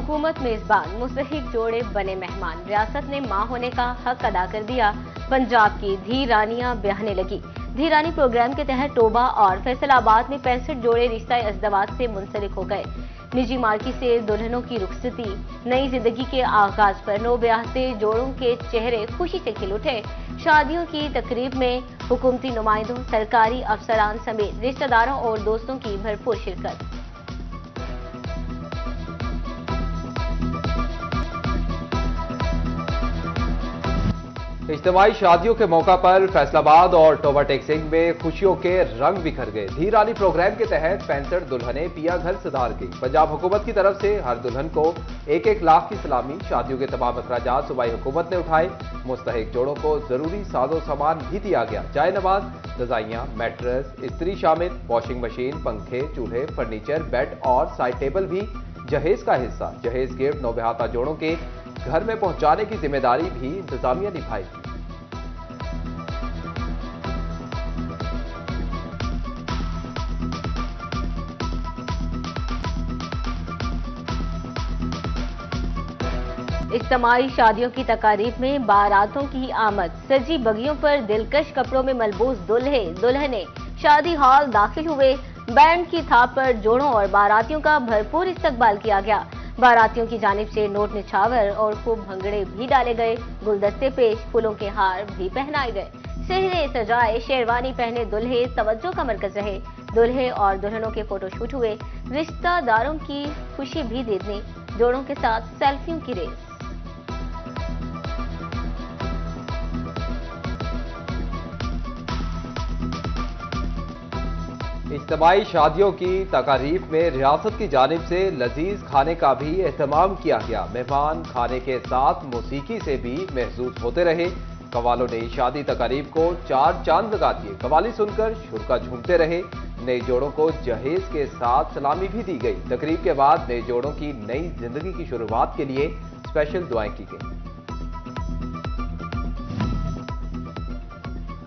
हुकूमत मेजबान, मुस्तहिक जोड़े बने मेहमान। रियासत ने मां होने का हक अदा कर दिया। पंजाब की धी रानियां ब्याहने लगी। धी रानी प्रोग्राम के तहत टोबा और फैसलाबाद में 65 जोड़े रिश्ता अज़दवाज से मुंसलिक हो गए। निजी मार्की से दुल्हनों की रुखसती। नई जिंदगी के आगाज पर नो ब्याहते जोड़ों के चेहरे खुशी से खिल उठे। शादियों की तकरीब में हुकूमती नुमाइंदों, सरकारी अफसरान समेत रिश्तेदारों और दोस्तों की भरपूर शिरकत। इज्तिमाई शादियों के मौका पर फैसलाबाद और टोबा टेक्सिंग में खुशियों के रंग बिखर गए। धी रानी प्रोग्राम के तहत 65 दुल्हनें पिया घर सुधार गई। पंजाब हुकूमत की तरफ से हर दुल्हन को 1-1 लाख की सलामी। शादियों के तमाम अखराजात सूबाई हुकूमत ने उठाए। मुस्तहिक जोड़ों को जरूरी साजो सामान भी दिया गया। चाय नवाज, रजाइयां, मैट्रेस, इस्त्री शामिल, वॉशिंग मशीन, पंखे, चूल्हे, फर्नीचर, बेड और साइड टेबल भी जहेज का हिस्सा। जहेज गिफ्ट नौबहाता जोड़ों के घर में पहुंचाने की जिम्मेदारी भी इंतजामिया निभाएगी। इज्तिमाई शादियों की तकारीब में बारातों की आमद। सजी बगियों पर दिलकश कपड़ों में मलबूस दूल्हे दुल्हने शादी हॉल दाखिल हुए। बैंड की थाप पर जोड़ों और बारातियों का भरपूर इस्तकबाल किया गया। बारातियों की जानिब से नोट निछावर और खूब भंगड़े भी डाले गए। गुलदस्ते पेश, फूलों के हार भी पहनाए गए। सेहरे सजाए शेरवानी पहने दूल्हे तवज्जो का मरकज रहे। दूल्हे और दुल्हनों के फोटोशूट हुए। रिश्तेदारों की खुशी भी देखने जोड़ों के साथ सेल्फियों की रेस। इज्तिमाई शादियों की तकारीब में रियासत की जानिब से लजीज खाने का भी एहतमाम किया गया। मेहमान खाने के साथ मौसीकी से भी महसूस होते रहे। कवालों ने शादी तकारीब को 4 चांद लगा दिए। कवाली सुनकर शुरका झूमते रहे। नए जोड़ों को जहेज के साथ सलामी भी दी गई। तकरीब के बाद नए जोड़ों की नई जिंदगी की शुरुआत के लिए स्पेशल दुआएं की गई।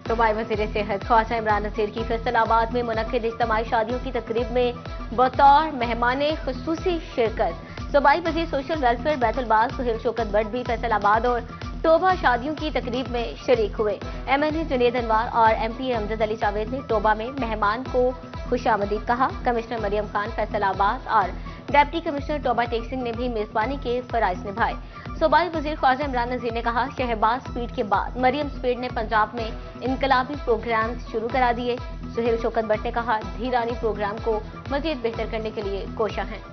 सूबाई वज़ीर सेहत ख्वाजा इमरान नज़ीर की फैसलाबाद में मुनक्किद इज्तिमाई शादियों की तकरीब में बतौर मेहमाने खुसूसी शिरकत। सूबाई वज़ीर सोशल वेलफेयर बैतुलबाज सुहेल शौकत भट्ट भी फैसलाबाद और टोबा शादियों की तकरीब में शरीक हुए। MNA जुनेद अनवर और MP अमजद अली जावेद ने टोबा में मेहमान को खुशामदीद कहा। कमिश्नर मरियम खान फैसलाबाद और डिप्टी कमिश्नर टोबा टेक्सिंग ने भी मेजबानी के फराइज निभाए। सूबाई वज़ीर ख्वाजा इमरान नज़ीर ने कहा, शहबाज स्पीड के बाद मरियम स्पीड ने पंजाब में इनकलाबी प्रोग्राम शुरू करा दिए। सुहेल शौकत भट्ट ने कहा, धी रानी प्रोग्राम को मजीद बेहतर करने के लिए कोशा हैं।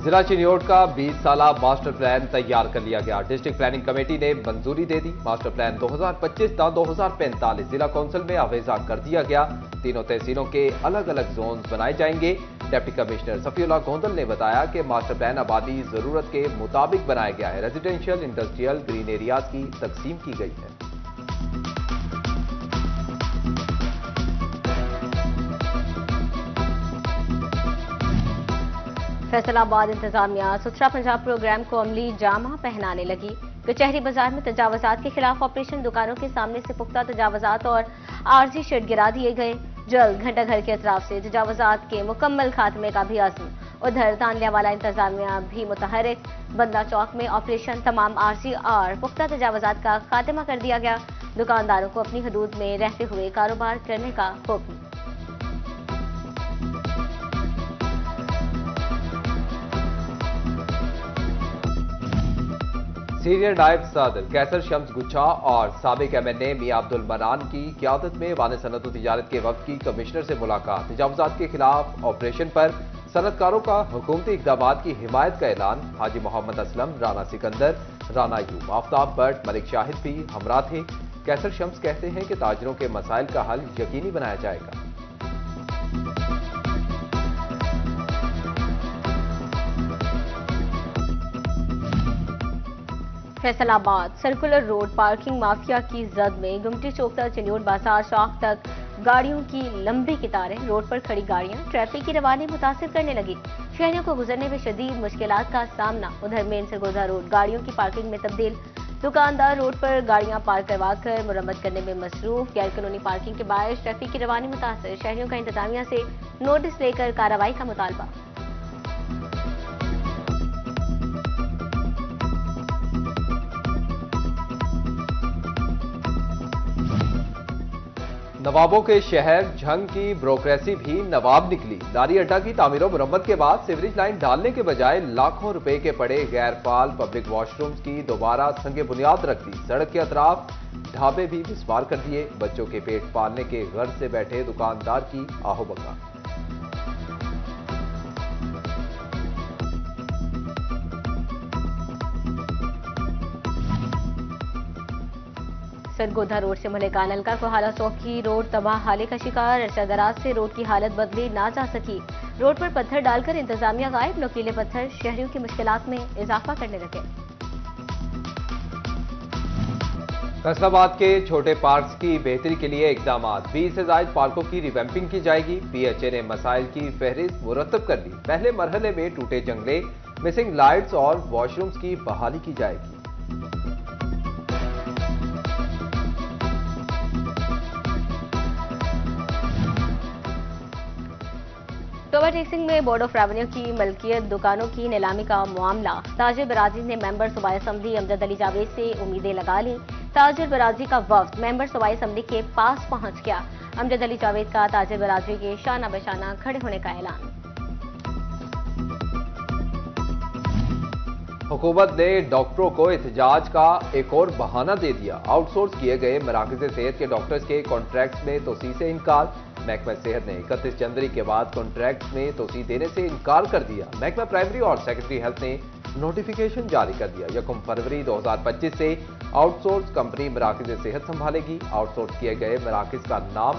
जिला चिन्योट का 20 साला मास्टर प्लान तैयार कर लिया गया। डिस्ट्रिक्ट प्लानिंग कमेटी ने मंजूरी दे दी। मास्टर प्लान 2025 ता 2045 जिला काउंसिल में आवेजा कर दिया गया। तीनों तहसीलों के अलग अलग जोन बनाए जाएंगे। डिप्टी कमिश्नर सफीउल्लाह गोंदल ने बताया कि मास्टर प्लान आबादी जरूरत के मुताबिक बनाया गया है। रेजिडेंशियल, इंडस्ट्रियल, ग्रीन एरियाज की तकसीम की गई है। फैसलाबाद इंतजामिया सुथरा पंजाब प्रोग्राम को अमली जामा पहनाने लगी। कचहरी बाजार में तजावजात के खिलाफ ऑपरेशन। दुकानों के सामने से पुख्ता तजावजात और आरजी शेड गिरा दिए गए। जल्द घंटा घर के अतराफ से तजावजात के मुकम्मल खात्मे का भी आज़म। उधर तानलिया वाला इंतजामिया भी मुतहरिक। बंदा चौक में ऑपरेशन। तमाम आरजी और पुख्ता तजावजात का खात्मा कर दिया गया। दुकानदारों को अपनी हदूद में रहते हुए कारोबार करने का हुक्म। सीनियर नायब सदर कैसर शम्स गुच्छा और साबिक MNA मियां अब्दुल मनान की क़यादत में वान सनत व तिजारत के वक्त की कमिश्नर से मुलाकात। तजावुज़ात के खिलाफ ऑपरेशन पर सनतकारों का हुकूमती इक़दामात की हिमायत का ऐलान। हाजी मोहम्मद असलम, राना सिकंदर, राना यूब, आफ्ताब भट्ट, मलिक शाहिद भी हमरा थे। कैसर शम्स कहते हैं कि ताजरों के मसाइल का हल यकीनी बनाया जाएगा। Faisalabad circular road parking mafia की जद में गुमटी चौक तक चिन्योट बाजार चौक तक गाड़ियों की लंबी कतारें। रोड पर खड़ी गाड़ियां ट्रैफिक की रवानी मुतासिर करने लगी। शहरियों को गुजरने में शदीद मुश्किलात का सामना। उधर मेन सरगोजा रोड गाड़ियों की पार्किंग में तब्दील। दुकानदार रोड पर गाड़ियां पार्क करवाकर मुरम्मत करने में मसरूफ। गैर कानूनी पार्किंग के बायस ट्रैफिक की रवानी मुतासर। शहरियों का इंतजामिया से नोटिस लेकर कार्रवाई का मुतालबा। नवाबों के शहर झंग की ब्रोक्रेसी भी नवाब निकली। लारी अड्डा की तामीर और मुरम्मत के बाद सीवरेज लाइन डालने के बजाय लाखों रुपए के पड़े गैरफाल पब्लिक वॉशरूम्स की दोबारा संगे बुनियाद रख दी। सड़क के अतराफ ढाबे भी मिसमार कर दिए। बच्चों के पेट पालने के गर्ज से बैठे दुकानदार की आहोबंगा। सरगोधा रोड से मलिकाना अलका कोहाला चौकी रोड तबाह हाले का शिकार। अरसा दराज से रोड की हालत बदली ना जा सकी। रोड पर पत्थर डालकर इंतजामिया गायब। नुकीले पत्थर शहरियों की मुश्किलात में इजाफा करने लगे। फैसलाबाद के छोटे पार्क्स की बेहतरी के लिए इकदाम। 20 से ज्यादा पार्कों की रिवैम्पिंग की जाएगी। पीएचए ने मसाइल की फहरिस्त मुरतब कर दी। पहले मरहले में टूटे जंगले, मिसिंग लाइट्स और वॉशरूम्स की बहाली की जाएगी। टोबर टेक्सिंग में बोर्ड ऑफ रेवेन्यू की मलकियत दुकानों की नीलामी का मामला। ताजिर बराजी ने मेंबर सूबाई असम्बली अमजद अली जावेद से उम्मीदें लगा ली। ताजिर बराजी का वफ्द मेंबर सूबाई असम्बली के पास पहुंच गया। अमजद अली जावेद का ताजिर बराजी के शाना बशाना खड़े होने का ऐलान। हुकूमत ने डॉक्टरों को एहतजाज का एक और बहाना दे दिया। आउटसोर्स किए गए मराकज़ सेहत के डॉक्टर्स के कॉन्ट्रैक्ट्स में तोसी से इनकार। महकमा सेहत ने 31 जनवरी के बाद कॉन्ट्रैक्ट में तोसी देने से इनकार कर दिया। महकमा प्राइमरी और सेकेंडरी हेल्थ ने नोटिफिकेशन जारी कर दिया। 1 फरवरी 2025 से आउटसोर्स कंपनी मराकज़ सेहत संभालेगी। आउटसोर्स किए गए मराकज़ का नाम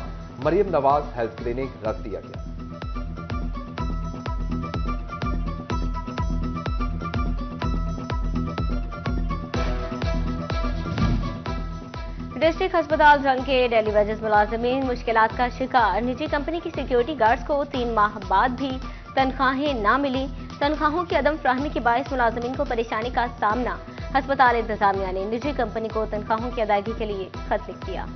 मरियम नवाज हेल्थ क्लिनिक रख दिया गया। डिस्ट्रिक्ट अस्पताल झंग के डेली वेजेस मुलाजमीन मुश्किलात का शिकार। निजी कंपनी की सिक्योरिटी गार्ड्स को 3 माह बाद भी तनख्वाहें ना मिली। तनख्वाहों की अदम फ्राहमी के बायस मुलाजमीन को परेशानी का सामना। अस्पताल इंतजामिया ने निजी कंपनी को तनख्वाहों की अदायगी के लिए खत लिख दिया।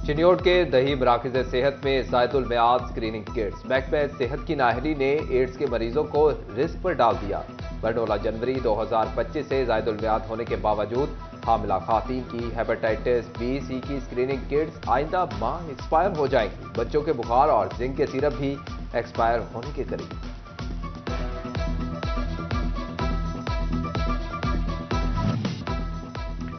चिन्योट के दही मराकज़ सेहत में ज़ायदुल मियाद स्क्रीनिंग किट्स। महकमा सेहत की नाहरी ने एड्स के मरीजों को रिस्क पर डाल दिया। बरनोला जनवरी 2025 से ज़ायदुल मियाद होने के बावजूद हामिला खातीन की हेपेटाइटिस बी सी की स्क्रीनिंग किट्स आइंदा माह एक्सपायर हो जाएंगी। बच्चों के बुखार और जिंक के सिरप भी एक्सपायर होने के करीब।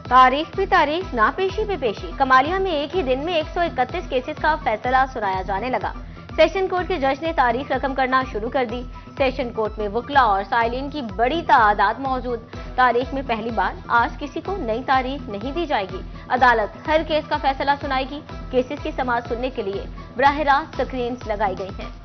तारीख पे तारीख, ना पेशी पे पेशी। कमालिया में एक ही दिन में 131 केसेस का फैसला सुनाया जाने लगा। सेशन कोर्ट के जज ने तारीख रकम करना शुरू कर दी। सेशन कोर्ट में वकला और साइलिन की बड़ी तादाद मौजूद। तारीख में पहली बार आज किसी को नई तारीख नहीं दी जाएगी। अदालत हर केस का फैसला सुनाएगी। केसेस की समाअत सुनने के लिए बराह रास्त स्क्रीन्स लगाई गई हैं।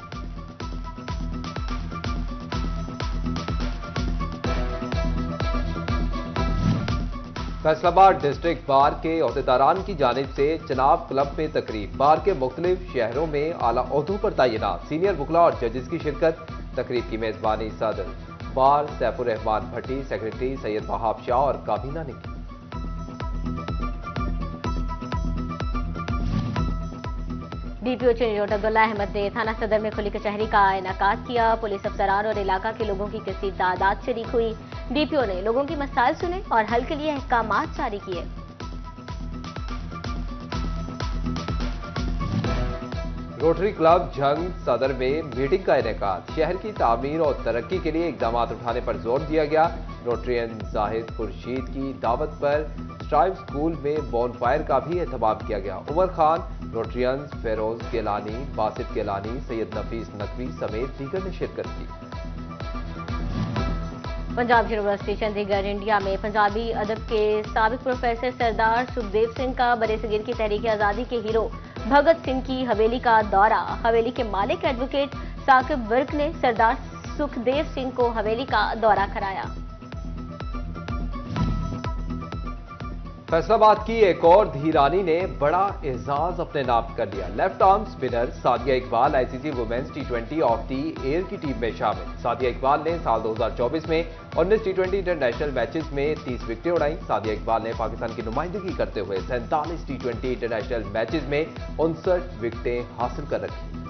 फैसलाबाद डिस्ट्रिक्ट बार के अहदेदारान की जानिब से चनाब क्लब में तकरीब। बार के मुख्तलिफ शहरों में आला ओहदों पर तैनात सीनियर वकला और जजेस की शिरकत। तकरीब की मेजबानी सदर बार सैफुर रहमान भट्टी, सेक्रेटरी सैयद वहाब शाह और काबीना ने की। डीपीओ चिन्योट अब्दुल्ला अहमद ने थाना सदर में खुली कचहरी का इनेकाद किया। पुलिस अफसरान और इलाका के लोगों की कसीर तादाद शरीक हुई। डीपीओ ने लोगों की मसाइल सुने और हल के लिए अहकामात जारी किए। रोटरी क्लब झंग सदर में मीटिंग का इनेकाद। शहर की तामीर और तरक्की के लिए इकदाम उठाने पर जोर दिया गया। रोटरियन जाहिद खुर्शीद की दावत पर स्ट्राइव स्कूल में बोनफायर का भी एहतमाम किया गया। उमर खान, रोटरियंस फेरोज गेलानी, बासित गेलानी, सैयद नफीस नकवी समेत दीगर ने शिरकत की। पंजाब यूनिवर्सिटी चंडीगढ़ इंडिया में पंजाबी अदब के साबिक प्रोफेसर सरदार सुखदेव सिंह का बरेसगीर की तहरीक आज़ादी के हीरो भगत सिंह की हवेली का दौरा। हवेली के मालिक एडवोकेट साकिब वर्क ने सरदार सुखदेव सिंह को हवेली का दौरा कराया। फैसलाबाद की एक और धीरानी ने बड़ा एजाज अपने नाम कर लिया। Left arm spinner Sadia Iqbal ICC women's टी20 ऑफ द ईयर की टीम में शामिल। सादिया इकबाल ने साल 2024 में 19 टी20 इंटरनेशनल मैचेस में 30 विकेटें उड़ाई। सादिया इकबाल ने पाकिस्तान की नुमाइंदगी करते हुए 47 टी20 इंटरनेशनल मैचेस में 59 विकेटें हासिल कर रखी।